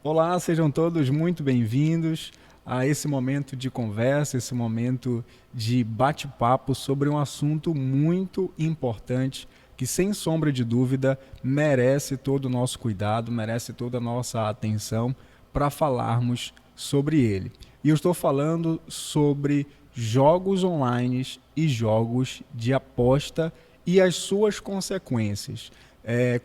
Olá, sejam todos muito bem-vindos a esse momento de conversa, esse momento de bate-papo sobre um assunto muito importante que, sem sombra de dúvida, merece todo o nosso cuidado, merece toda a nossa atenção para falarmos sobre ele. E eu estou falando sobre jogos online e jogos de aposta e as suas consequências.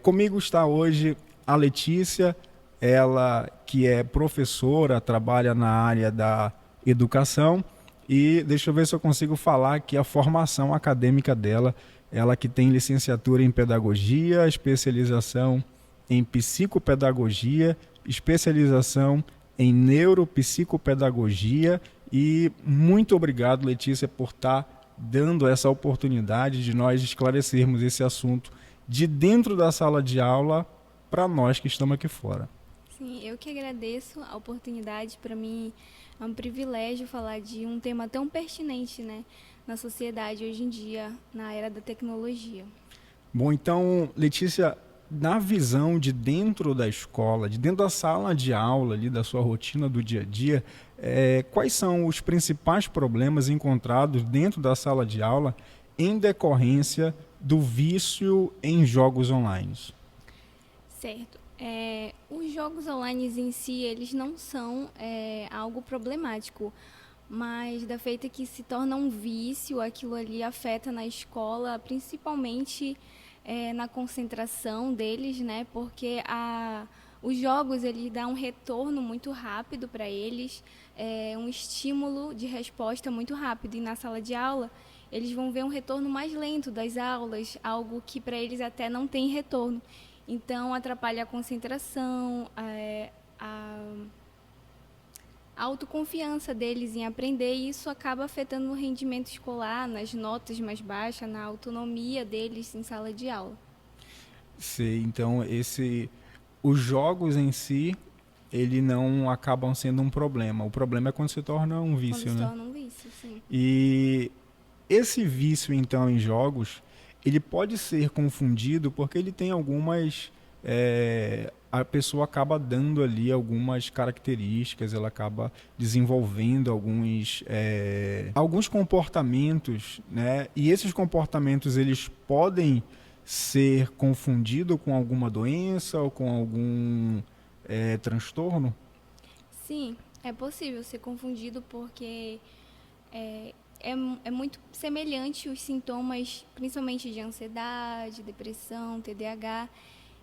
Comigo está hoje a Letícia, ela que é professora, trabalha na área da educação e deixa eu ver se eu consigo falar aqui a formação acadêmica dela. Ela que tem licenciatura em pedagogia, especialização em psicopedagogia, especialização em neuropsicopedagogia e muito obrigado, Letícia, por estar dando essa oportunidade de nós esclarecermos esse assunto de dentro da sala de aula para nós que estamos aqui fora. Sim, eu que agradeço a oportunidade. Para mim é um privilégio falar de um tema tão pertinente, né, na sociedade hoje em dia, na era da tecnologia. Bom, então, Letícia, na visão de dentro da escola, de dentro da sala de aula, ali, da sua rotina do dia a dia, quais são os principais problemas encontrados dentro da sala de aula em decorrência do vício em jogos online? Certo. Os jogos online em si, eles não são algo problemático, mas da feita que se torna um vício, aquilo ali afeta na escola, principalmente na concentração deles, né? Porque os jogos eles dão um retorno muito rápido para eles, um estímulo de resposta muito rápido. E na sala de aula eles vão ver um retorno mais lento das aulas, algo que para eles até não tem retorno. Então atrapalha a concentração, a autoconfiança deles em aprender, e isso acaba afetando o rendimento escolar, nas notas mais baixas, na autonomia deles em sala de aula. Sei, então os jogos em si, ele não acabam sendo um problema. O problema é quando se torna um Quando vício, se né? torna um vício, sim. E esse vício, então, em jogos, ele pode ser confundido porque ele tem algumas. A pessoa acaba dando ali algumas características, ela acaba desenvolvendo alguns comportamentos, né? E esses comportamentos eles podem ser confundidos com alguma doença ou com algum transtorno. Sim, é possível ser confundido porque é muito semelhante os sintomas, principalmente de ansiedade, depressão, TDAH,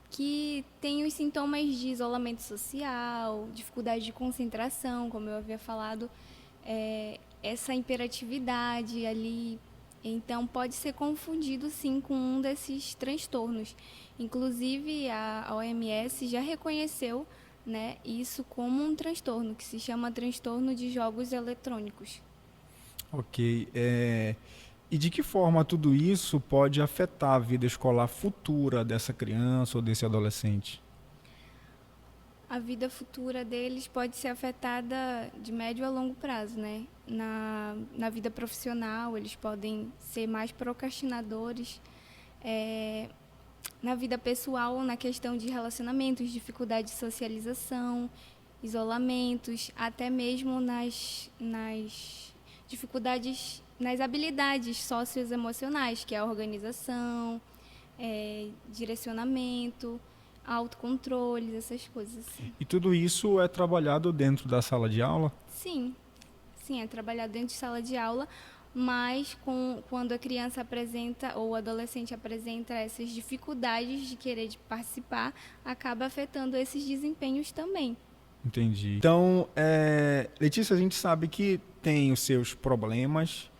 que tem os sintomas de isolamento social, dificuldade de concentração, como eu havia falado, essa hiperatividade ali. Então, pode ser confundido sim com um desses transtornos. Inclusive, a OMS já reconheceu, né, isso como um transtorno, que se chama transtorno de jogos eletrônicos. Ok. E de que forma tudo isso pode afetar a vida escolar futura dessa criança ou desse adolescente? A vida futura deles pode ser afetada de médio a longo prazo, né? Na vida profissional, eles podem ser mais procrastinadores. É, Na vida pessoal, na questão de relacionamentos, dificuldade de socialização, isolamentos, até mesmo nas dificuldades, nas habilidades socioemocionais, que é a organização, direcionamento, autocontroles, essas coisas assim. E tudo isso é trabalhado dentro da sala de aula? Sim, sim, é trabalhar dentro de sala de aula, mas quando a criança apresenta ou o adolescente apresenta essas dificuldades de querer de participar, acaba afetando esses desempenhos também. Entendi. Então, Letícia, a gente sabe que tem os seus problemas,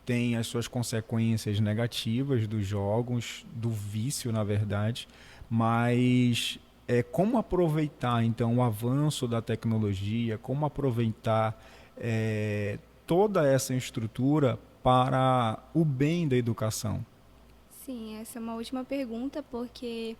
tem as suas consequências negativas dos jogos, do vício, na verdade, mas como aproveitar então o avanço da tecnologia, como aproveitar toda essa estrutura para o bem da educação? Sim, essa é uma última pergunta, porque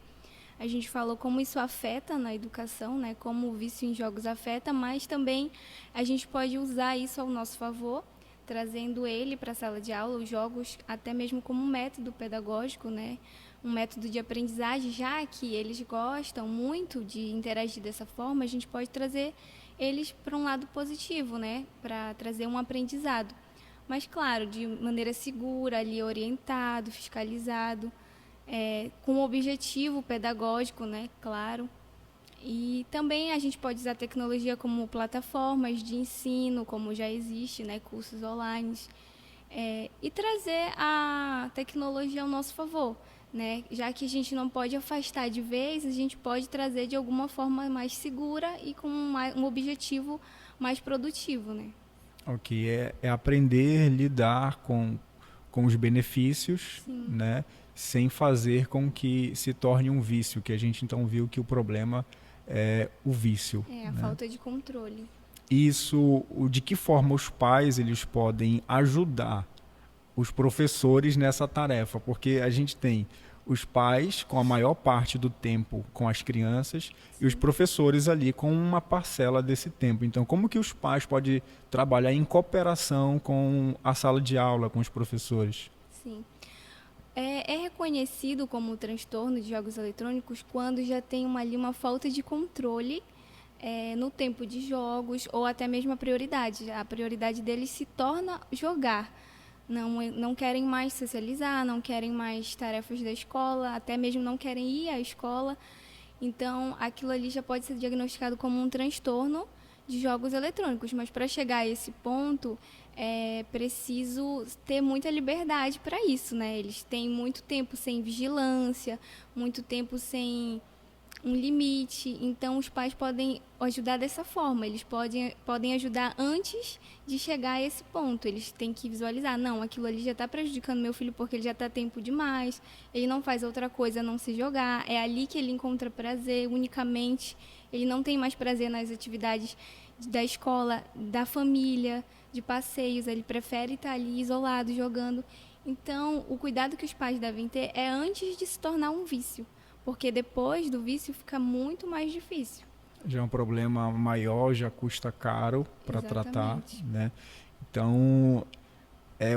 a gente falou como isso afeta na educação, né? Como o vício em jogos afeta, mas também a gente pode usar isso ao nosso favor, trazendo ele para a sala de aula, os jogos, até mesmo como um método pedagógico, né? um método de aprendizagem, já que eles gostam muito de interagir dessa forma, a gente pode trazer eles para um lado positivo, né? Para trazer um aprendizado. Mas, claro, de maneira segura, ali orientado, fiscalizado, com um objetivo pedagógico, né? Claro. E também a gente pode usar a tecnologia como plataformas de ensino, como já existe, né? Cursos online. E trazer a tecnologia ao nosso favor, né? Já que a gente não pode afastar de vez, a gente pode trazer de alguma forma mais segura e com um objetivo mais produtivo, né? Ok, é aprender a lidar com os benefícios, né? Sem fazer com que se torne um vício, que a gente então viu que o problema é o vício. A falta de controle. Isso, de que forma os pais eles podem ajudar os professores nessa tarefa? Porque a gente tem os pais com a maior parte do tempo com as crianças e os professores ali com uma parcela desse tempo. Então, como que os pais podem trabalhar em cooperação com a sala de aula, com os professores? Sim. É reconhecido como transtorno de jogos eletrônicos quando já tem uma falta de controle no tempo de jogos ou até mesmo a prioridade. A prioridade deles se torna jogar. Não querem mais socializar, não querem mais tarefas da escola, até mesmo não querem ir à escola. Então, aquilo ali já pode ser diagnosticado como um transtorno de jogos eletrônicos. Mas para chegar a esse ponto, é preciso ter muita liberdade para isso, né? Eles têm muito tempo sem vigilância, muito tempo sem um limite, então os pais podem ajudar dessa forma, eles podem ajudar antes de chegar a esse ponto. Eles têm que visualizar, não, aquilo ali já está prejudicando meu filho porque ele já está tempo demais, ele não faz outra coisa a não se jogar, é ali que ele encontra prazer unicamente, ele não tem mais prazer nas atividades da escola, da família, de passeios, ele prefere estar ali isolado, jogando. Então, o cuidado que os pais devem ter é antes de se tornar um vício, porque depois do vício fica muito mais difícil. Já é um problema maior, já custa caro para tratar, né? Então,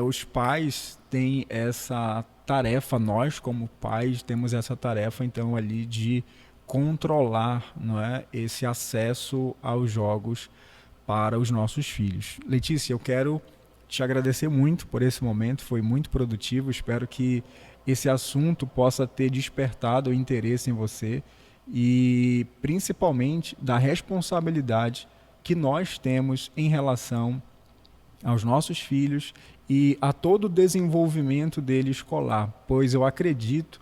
os pais têm essa tarefa, nós como pais temos essa tarefa então ali de controlar, não é, esse acesso aos jogos para os nossos filhos. Letícia, eu quero te agradecer muito por esse momento, foi muito produtivo, espero que esse assunto possa ter despertado o interesse em você e principalmente da responsabilidade que nós temos em relação aos nossos filhos e a todo o desenvolvimento dele escolar, pois eu acredito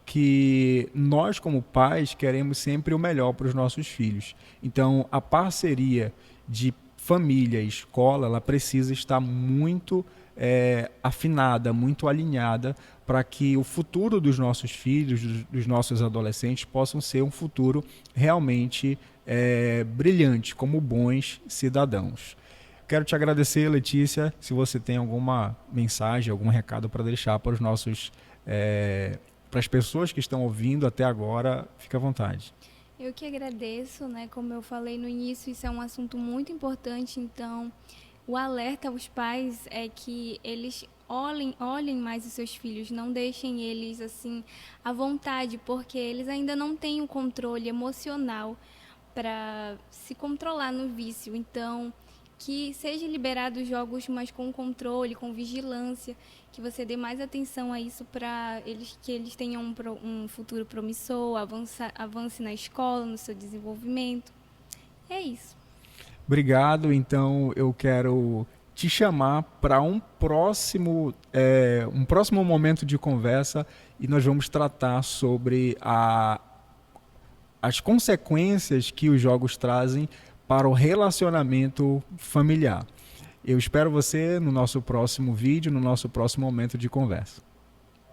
que nós como pais queremos sempre o melhor para os nossos filhos. Então a parceria de família e escola, ela precisa estar muito afinada, muito alinhada para que o futuro dos nossos filhos, dos nossos adolescentes possam ser um futuro realmente brilhante, como bons cidadãos. Quero te agradecer, Letícia, se você tem alguma mensagem, algum recado para deixar para os nossos, para as pessoas que estão ouvindo até agora, fique à vontade. Eu que agradeço, né? Como eu falei no início, isso é um assunto muito importante, então o alerta aos pais é que eles olhem mais os seus filhos, não deixem eles assim à vontade, porque eles ainda não têm o controle emocional para se controlar no vício. Então, que seja liberado os jogos, mas com controle, com vigilância, que você dê mais atenção a isso para que eles tenham um futuro promissor, avance na escola, no seu desenvolvimento. É isso. Obrigado, então eu quero te chamar para um próximo momento de conversa e nós vamos tratar sobre as consequências que os jogos trazem para o relacionamento familiar. Eu espero você no nosso próximo vídeo, no nosso próximo momento de conversa.